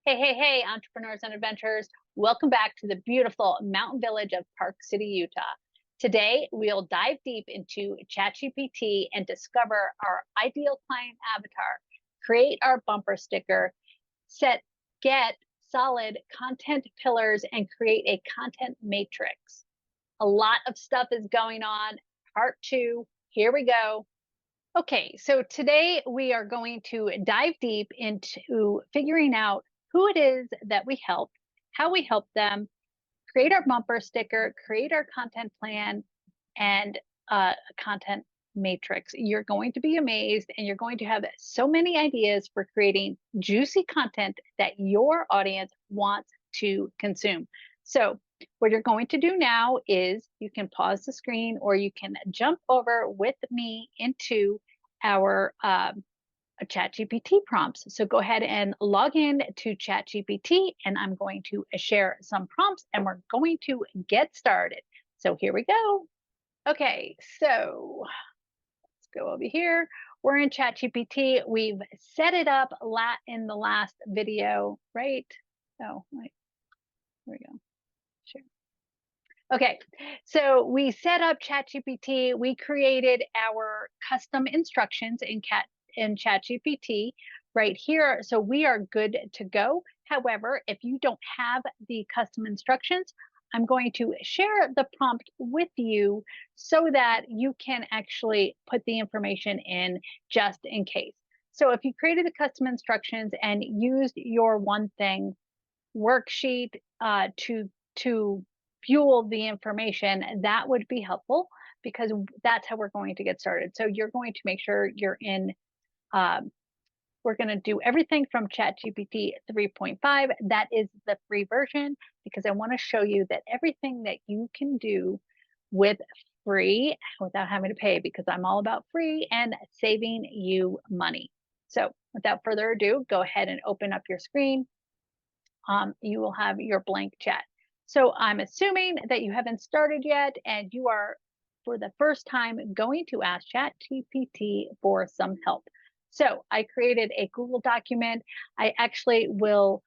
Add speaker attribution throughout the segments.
Speaker 1: Hey, entrepreneurs and adventurers. Welcome back to the beautiful mountain village of Park City, Utah. Today, we'll dive deep into ChatGPT and discover our ideal client avatar, create our bumper sticker, get solid content pillars, and create a content matrix. A lot of stuff is going on. Part two, here we go. Okay, so today we are going to dive deep into figuring out who it is that we help, how we help them, create our bumper sticker, create our content plan, and a content matrix. You're going to be amazed and you're going to have so many ideas for creating juicy content that your audience wants to consume. So, what you're going to do now is you can pause the screen or you can jump over with me into our ChatGPT prompts. So go ahead and log in to ChatGPT and I'm going to share some prompts and we're going to get started. So here we go. Okay, so let's go over here. We're in ChatGPT. We've set it up in the last video, right? Oh, wait, here we go. Sure. Okay, so we set up ChatGPT. We created our custom instructions in ChatGPT right here. So we are good to go. However, if you don't have the custom instructions, I'm going to share the prompt with you so that you can actually put the information in just in case. So if you created the custom instructions and used your one thing worksheet to fuel the information, that would be helpful because that's how we're going to get started. So you're going to make sure you're in we're going to do everything from ChatGPT 3.5. That is the free version because I want to show you that everything that you can do with free without having to pay, because I'm all about free and saving you money. So without further ado, go ahead and open up your screen. You will have your blank chat. So I'm assuming that you haven't started yet and you are, for the first time, going to ask ChatGPT for some help. So I created a Google document. I actually will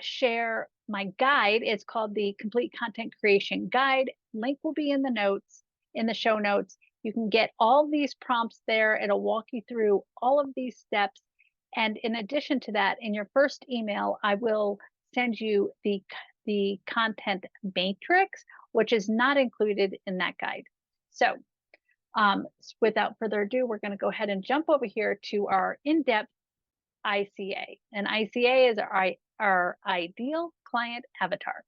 Speaker 1: share my guide. It's called the Complete Content Creation Guide. Link will be in the notes, in the show notes. You can get all these prompts there. It'll walk you through all of these steps. And in addition to that, in your first email, I will send you the content matrix, which is not included in that guide. So without further ado, we're going to go ahead and jump over here to our in-depth ICA. And ICA is our ideal client avatar.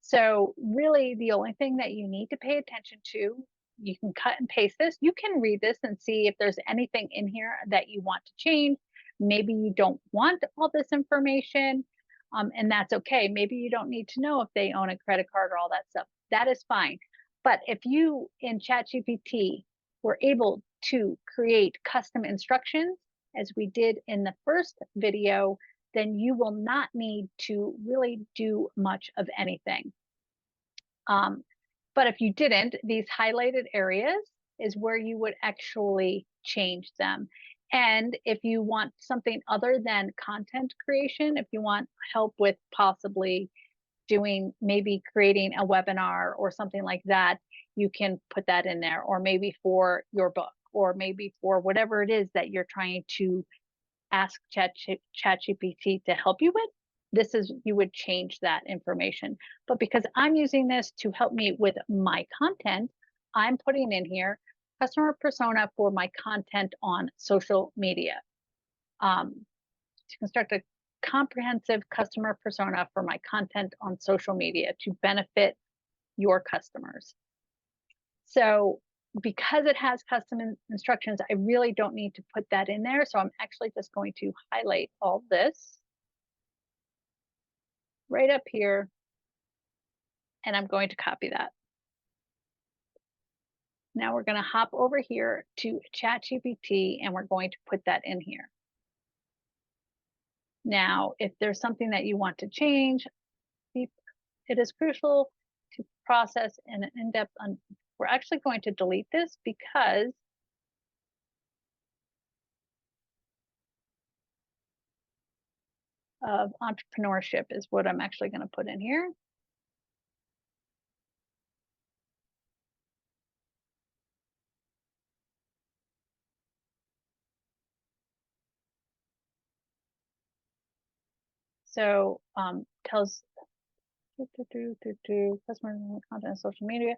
Speaker 1: So really the only thing that you need to pay attention to, you can cut and paste this. You can read this and see if there's anything in here that you want to change. Maybe you don't want all this information, and that's okay. Maybe you don't need to know if they own a credit card or all that stuff. That is fine. But if you in ChatGPT were able to create custom instructions, as we did in the first video, then you will not need to really do much of anything. But if you didn't, these highlighted areas is where you would actually change them. And if you want something other than content creation, if you want help with possibly doing, maybe creating a webinar or something like that, you can put that in there, or maybe for your book, or maybe for whatever it is that you're trying to ask ChatGPT to help you with. This is, you would change that information. But because I'm using this to help me with my content, I'm putting in here customer persona for my content on social media. You can start a comprehensive customer persona for my content on social media to benefit your customers. So because it has custom instructions, I really don't need to put that in there. So I'm actually just going to highlight all this right up here, and I'm going to copy that. Now we're going to hop over here to ChatGPT and we're going to put that in here. Now, if there's something that you want to change, it is crucial to process in an in-depth. We're actually going to delete this because of entrepreneurship is what I'm actually going to put in here. So tells customer content on social media.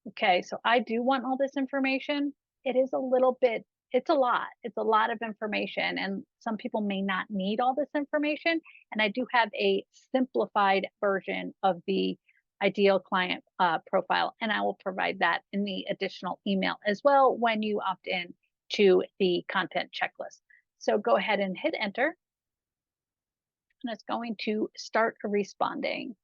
Speaker 1: Okay, so I do want all this information. It is a little bit, it's a lot. It's a lot of information, and some people may not need all this information. And I do have a simplified version of the ideal client profile, and I will provide that in the additional email as well when you opt in to the content checklist. So go ahead and hit enter, and it's going to start responding.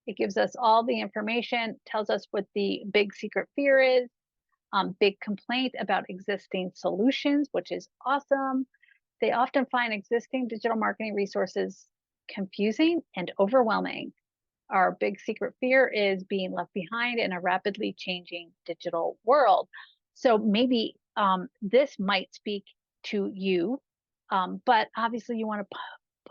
Speaker 1: It gives us all the information, tells us what the big secret fear is, big complaint about existing solutions, which is awesome. They often find existing digital marketing resources confusing and overwhelming. Our big secret fear is being left behind in a rapidly changing digital world. So maybe this might speak to you, but obviously you want to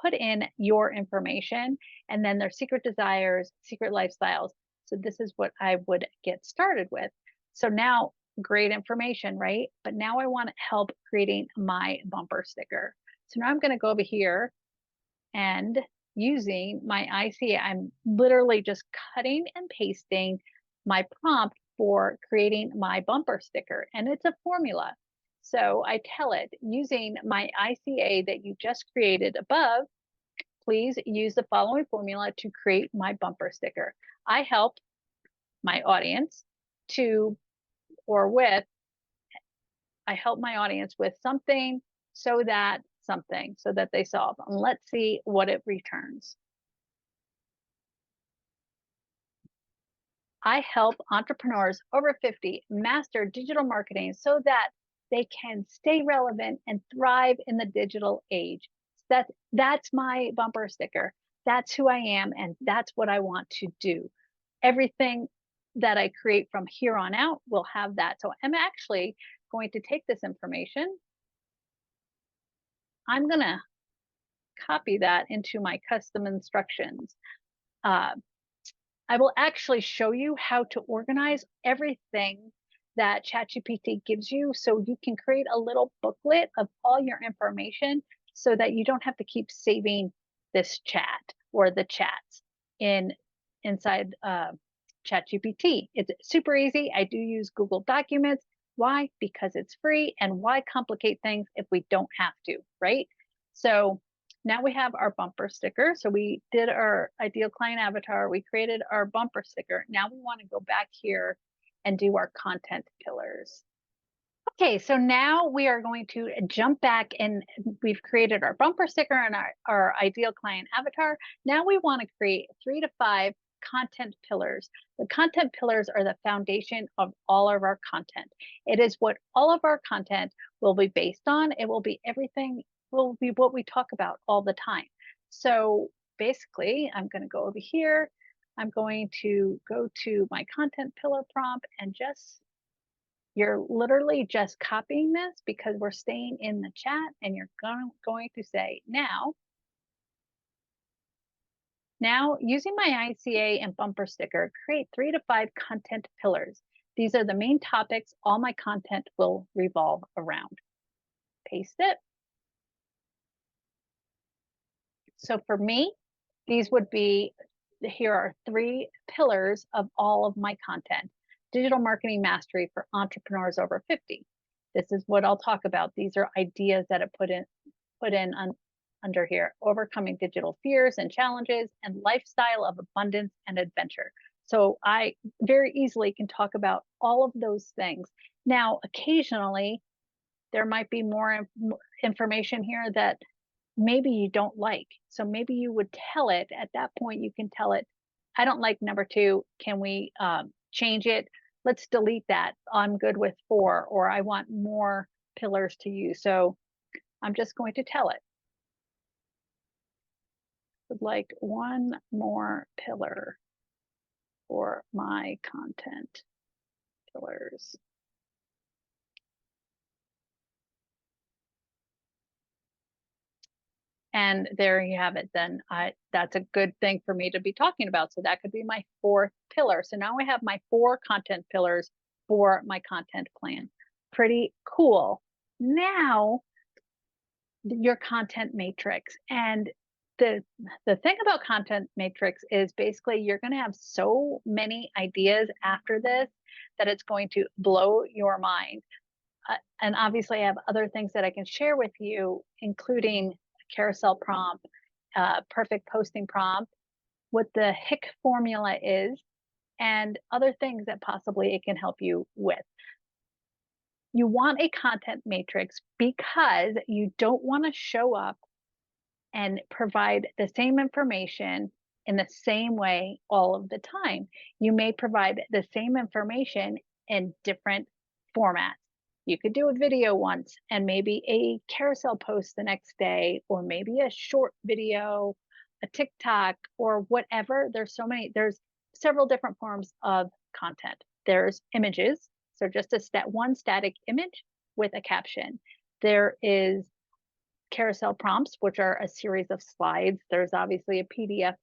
Speaker 1: put in your information and then their secret desires, secret lifestyles. So this is what I would get started with. So now, great information, right? But now I want help creating my bumper sticker. So now I'm going to go over here and using my ICA, I'm literally just cutting and pasting my prompt for creating my bumper sticker, and it's a formula. So I tell it, using my ICA that you just created above, please use the following formula to create my bumper sticker. I help my audience to, or with, I help my audience with something so that they solve. And let's see what it returns. I help entrepreneurs over 50 master digital marketing so that they can stay relevant and thrive in the digital age. That's my bumper sticker. That's who I am, and that's what I want to do. Everything that I create from here on out will have that. So I'm actually going to take this information. I'm going to copy that into my custom instructions. I will actually show you how to organize everything that ChatGPT gives you so you can create a little booklet of all your information so that you don't have to keep saving this chat or the chats inside ChatGPT. It's super easy. I do use Google Documents. Why? Because it's free, and why complicate things if we don't have to, right? So now we have our bumper sticker. So we did our ideal client avatar. We created our bumper sticker. Now we want to go back here and do our content pillars. Okay, so now we are going to jump back, and we've created our bumper sticker and our ideal client avatar. Now we want to create 3 to 5 content pillars. The content pillars are the foundation of all of our content. It is what all of our content will be based on. It will be everything, will be what we talk about all the time. So basically, I'm going to go over here. I'm going to go to my content pillar prompt and you're literally just copying this because we're staying in the chat, and you're going to say, now using my ICA and bumper sticker, create 3 to 5 content pillars. These are the main topics all my content will revolve around. Paste it. So for me, these would be, here are 3 pillars of all of my content. Digital marketing mastery for entrepreneurs over 50. This is what I'll talk about. These are ideas that I put in under here. Overcoming digital fears and challenges, and lifestyle of abundance and adventure. So I very easily can talk about all of those things. Now, occasionally, there might be more information here that maybe you don't like. So maybe you would tell it at that point, you can tell it, I don't like number 2. Can we change it? Let's delete that. I'm good with 4, or I want more pillars to use. So I'm just going to tell it. Would like 1 more pillar for my content pillars. And there you have it. Then that's a good thing for me to be talking about. So that could be my fourth pillar. So now I have my 4 content pillars for my content plan. Pretty cool. Now your content matrix. And the the thing about content matrix is basically you're going to have so many ideas after this that it's going to blow your mind. And obviously, I have other things that I can share with you, including a carousel prompt, perfect posting prompt, what the HIC formula is, and other things that possibly it can help you with. You want a content matrix because you don't want to show up and provide the same information in the same way all of the time. You may provide the same information in different formats. You could do a video once and maybe a carousel post the next day, or maybe a short video, a TikTok, or whatever. There's several different forms of content. There's images, so just one static image with a caption. There is carousel prompts, which are a series of slides. There's obviously a PDF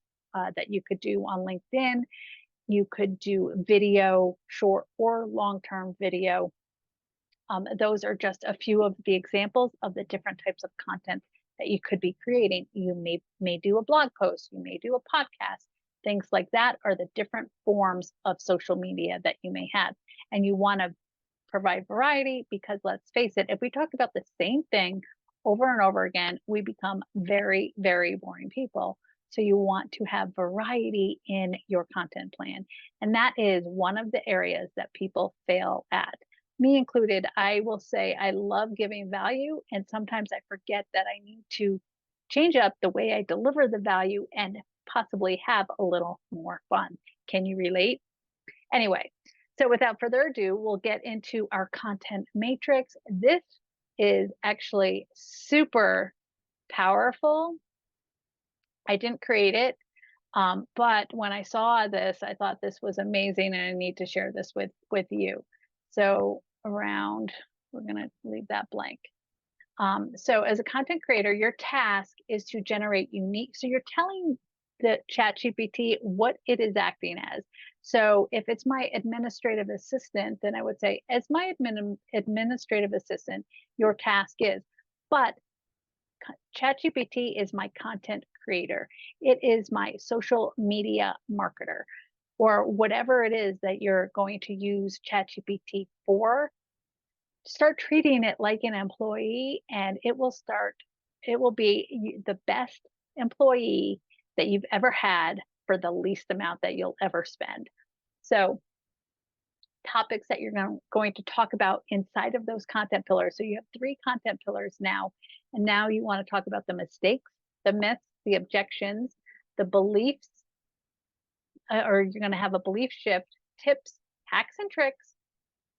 Speaker 1: that you could do on LinkedIn. You could do video, short or long-term video. Those are just a few of the examples of the different types of content that you could be creating. You may do a blog post, you may do a podcast. Things like that are the different forms of social media that you may have. And you want to provide variety because let's face it, if we talk about the same thing over and over again, we become very, very boring people. So you want to have variety in your content plan. And that is one of the areas that people fail at. Me included, I will say I love giving value, and sometimes I forget that I need to change up the way I deliver the value and possibly have a little more fun. Can you relate? Anyway, so without further ado, we'll get into our content matrix. This is actually super powerful. I didn't create it, but when I saw this, I thought this was amazing and I need to share this with you. So we're going to leave that blank. So as a content creator, your task is to generate unique. So you're telling the ChatGPT what it is acting as. So if it's my administrative assistant, then I would say, as my administrative assistant, your task is, but ChatGPT is my content creator. It is my social media marketer, or whatever it is that you're going to use ChatGPT for. Start treating it like an employee, and it will be the best employee that you've ever had for the least amount that you'll ever spend. So topics that you're going to talk about inside of those content pillars. So you have 3 content pillars now, and now you want to talk about the mistakes, the myths, the objections, the beliefs, or you're going to have a belief shift, tips, hacks and tricks,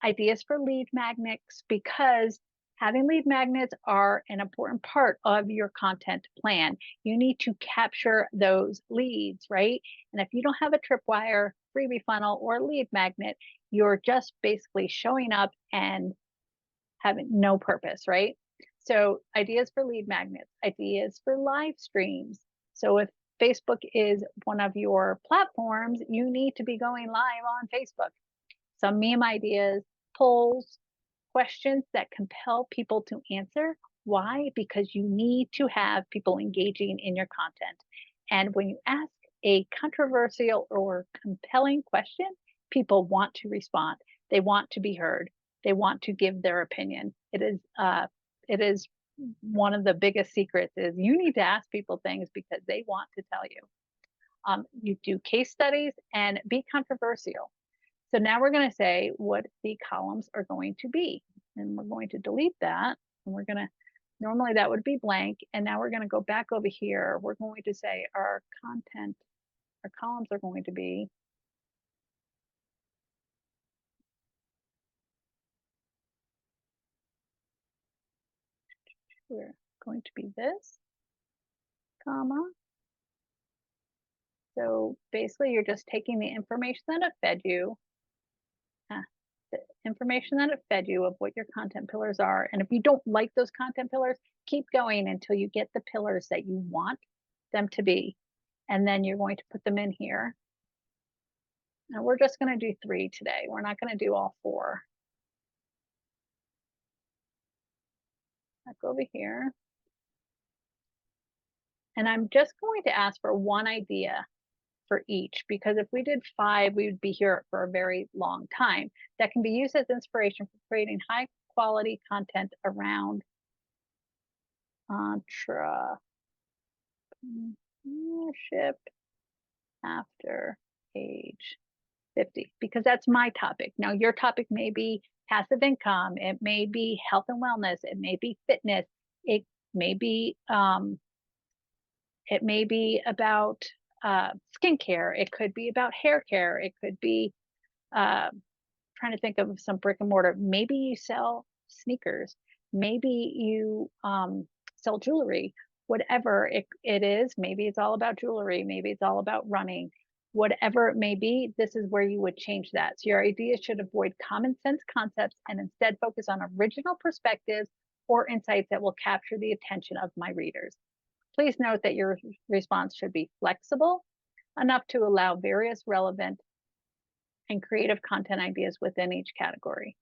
Speaker 1: ideas for lead magnets, because having lead magnets are an important part of your content plan. You need to capture those leads, right? And if you don't have a tripwire, freebie funnel, or lead magnet, you're just basically showing up and having no purpose, right? So ideas for lead magnets, ideas for live streams. So if Facebook is one of your platforms, you need to be going live on Facebook. Some meme ideas, polls, questions that compel people to answer. Why? Because you need to have people engaging in your content. And when you ask a controversial or compelling question, people want to respond. They want to be heard. They want to give their opinion. It is one of the biggest secrets is you need to ask people things because they want to tell you. You do case studies and be controversial. So now we're going to say what the columns are going to be. And we're going to delete that. And we're going to, normally that would be blank. And now we're going to go back over here. We're going to say our columns are going to be, we're going to be this, comma. So basically you're just taking the information that it fed you, the information that it fed you of what your content pillars are. And if you don't like those content pillars, keep going until you get the pillars that you want them to be. And then you're going to put them in here. And we're just going to do 3 today. We're not going to do all 4. Back over here. And I'm just going to ask for one idea for each, because if we did 5, we would be here for a very long time. That can be used as inspiration for creating high quality content around entrepreneurship after age 50, because that's my topic. Now, your topic may be passive income, it may be health and wellness, it may be fitness, it may be about skincare, it could be about hair care, it could be trying to think of some brick and mortar. Maybe you sell sneakers, maybe you sell jewelry, whatever it is. Maybe it's all about jewelry, maybe it's all about running. Whatever it may be, this is where you would change that. So your ideas should avoid common sense concepts and instead focus on original perspectives or insights that will capture the attention of my readers. Please note that your response should be flexible enough to allow various relevant and creative content ideas within each category.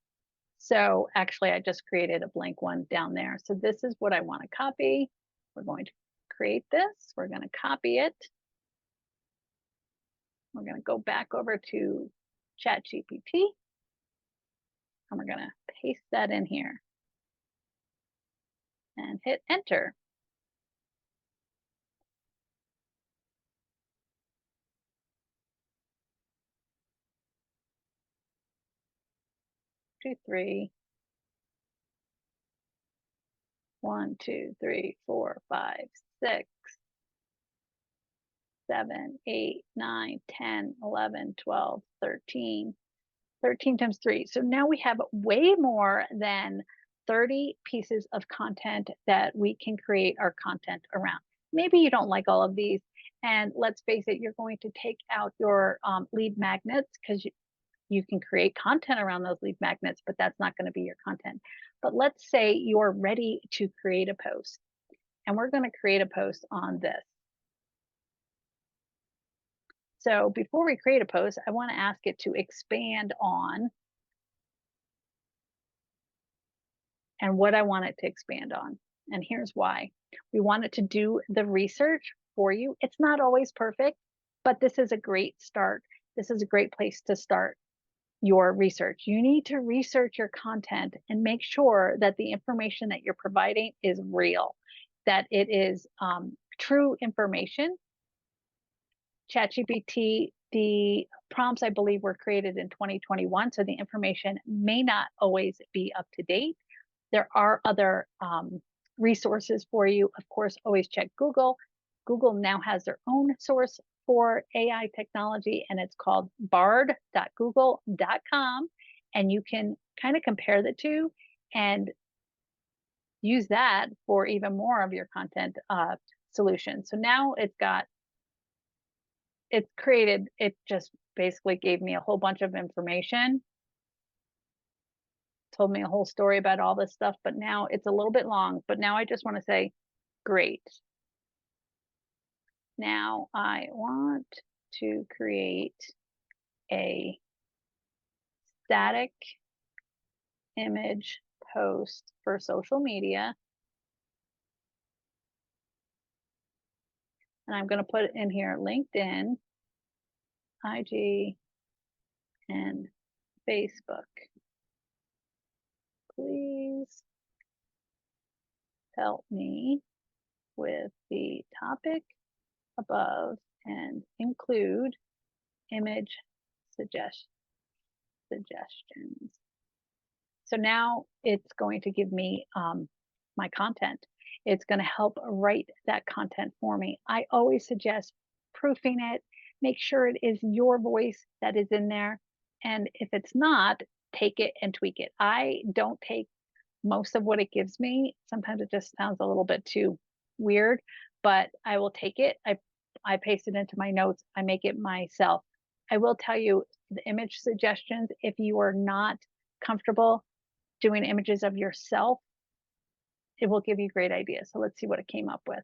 Speaker 1: So actually, I just created a blank one down there. So this is what I want to copy. We're going to create this. We're going to copy it. We're going to go back over to ChatGPT, and we're going to paste that in here and hit enter. Two, three. 1, 2, 3, 4, 5, 6, 7, 8, 9, 10, 11, 12, 13. 13 times 3. So now we have way more than 30 pieces of content that we can create our content around. Maybe you don't like all of these. And let's face it, you're going to take out your lead magnets, because you can create content around those lead magnets, but that's not going to be your content. But let's say you're ready to create a post, and we're going to create a post on this. So before we create a post, I want to ask it to expand on and what I want it to expand on. And here's why. We want it to do the research for you. It's not always perfect, but this is a great start. This is a great place to start your research. You need to research your content and make sure that the information that you're providing is real, that it is true information. ChatGPT, the prompts, I believe, were created in 2021, so the information may not always be up to date. There are other resources for you. Of course, always check Google. Google now has their own source for AI technology, and it's called bard.google.com. And you can kind of compare the two and use that for even more of your content solutions. So now it's created, it just basically gave me a whole bunch of information, told me a whole story about all this stuff, but now it's a little bit long. But now I just want to say, great. Now I want to create a static image post for social media. And I'm going to put in here LinkedIn, IG, and Facebook. Please help me with the topic above and include image suggestions. So now it's going to give me my content. It's going to help write that content for me. I always suggest proofing it. Make sure it is your voice that is in there. And if it's not, take it and tweak it. I don't take most of what it gives me. Sometimes it just sounds a little bit too weird, but I will take it. I paste it into my notes. I make it myself. I will tell you the image suggestions, if you are not comfortable doing images of yourself, it will give you great ideas. So let's see what it came up with.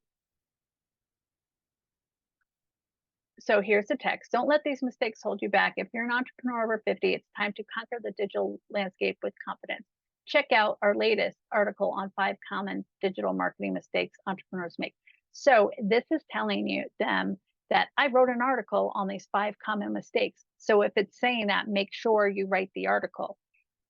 Speaker 1: So here's the text. Don't let these mistakes hold you back. If you're an entrepreneur over 50, it's time to conquer the digital landscape with confidence. Check out our latest article on 5 common digital marketing mistakes entrepreneurs make. So this is telling them that I wrote an article on these 5 common mistakes. So if it's saying that, make sure you write the article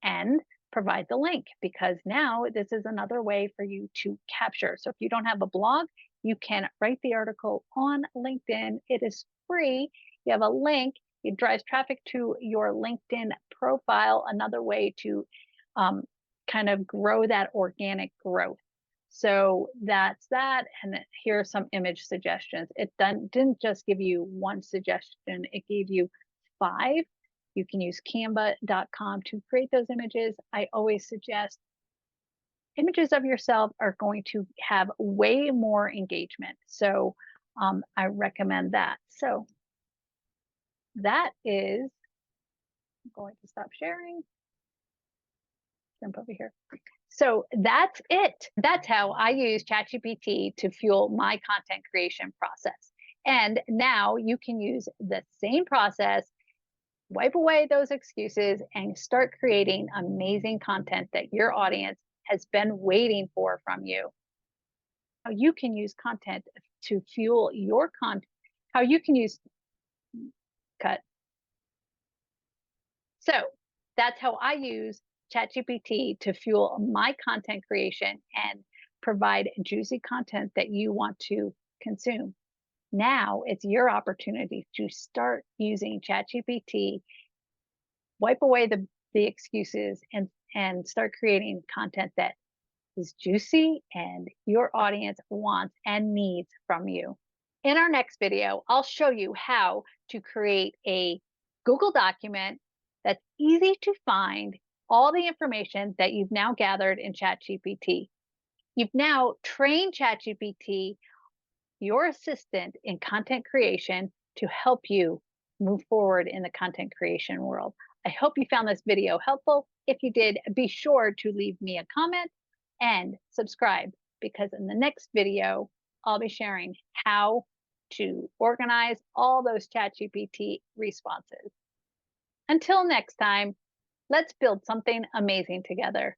Speaker 1: and provide the link, because now this is another way for you to capture. So if you don't have a blog, you can write the article on LinkedIn. It is free. You have a link. It drives traffic to your LinkedIn profile, another way to kind of grow that organic growth. So that's that. And here are some image suggestions. It didn't just give you one suggestion, it gave you 5. You can use canva.com to create those images. I always suggest images of yourself are going to have way more engagement. So I recommend that. So that is, I'm going to stop sharing. Jump over here. So that's it. That's how I use ChatGPT to fuel my content creation process. And now you can use the same process, wipe away those excuses, and start creating amazing content that your audience has been waiting for from you. How you can use content to fuel your content, how you can use cut. So that's how I use ChatGPT to fuel my content creation and provide juicy content that you want to consume. Now it's your opportunity to start using ChatGPT, wipe away the excuses, and start creating content that is juicy and your audience wants and needs from you. In our next video, I'll show you how to create a Google document that's easy to find all the information that you've now gathered in ChatGPT. You've now trained ChatGPT, your assistant in content creation, to help you move forward in the content creation world. I hope you found this video helpful. If you did, be sure to leave me a comment and subscribe, because in the next video, I'll be sharing how to organize all those ChatGPT responses. Until next time, let's build something amazing together.